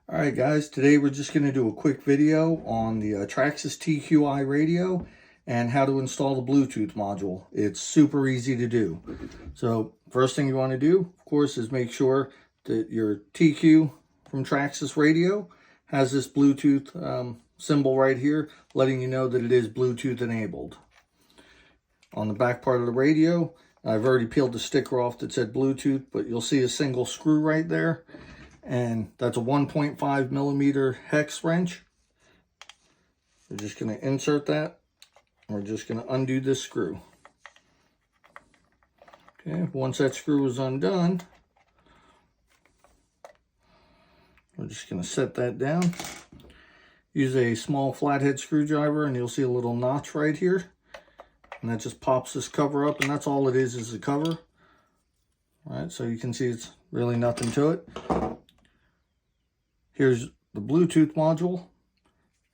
All right, guys, today we're just going to do a quick video on the Traxxas TQi radio and how to install the Bluetooth module. It's super easy to do. So first thing you want to do, of course, is make sure that your TQ from Traxxas radio has this Bluetooth symbol right here, letting you know that it is Bluetooth enabled. On the back part of the radio, I've already peeled the sticker off that said Bluetooth, but you'll see a single screw right there. And that's a 1.5 millimeter hex wrench. We're just going to insert that. We're just going to undo this screw. Okay, once that screw is undone, we're just going to set that down. Use a small flathead screwdriver and you'll see a little notch right here. And that just pops this cover up, and that's all it is a cover. All right, so you can see it's really nothing to it. Here's the Bluetooth module,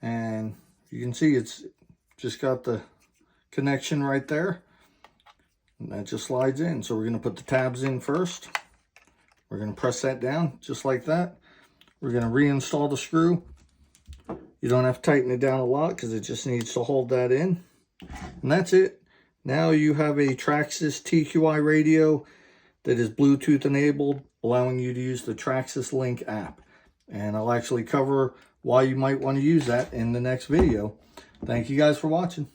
and you can see it's just got the connection right there, and that just slides in. So we're going to put the tabs in first. We're going to press that down just like that. We're going to reinstall the screw. You don't have to tighten it down a lot because it just needs to hold that in, and that's it. Now you have a Traxxas TQi radio that is Bluetooth enabled, allowing you to use the Traxxas Link app. And I'll actually cover why you might want to use that in the next video. Thank you guys for watching.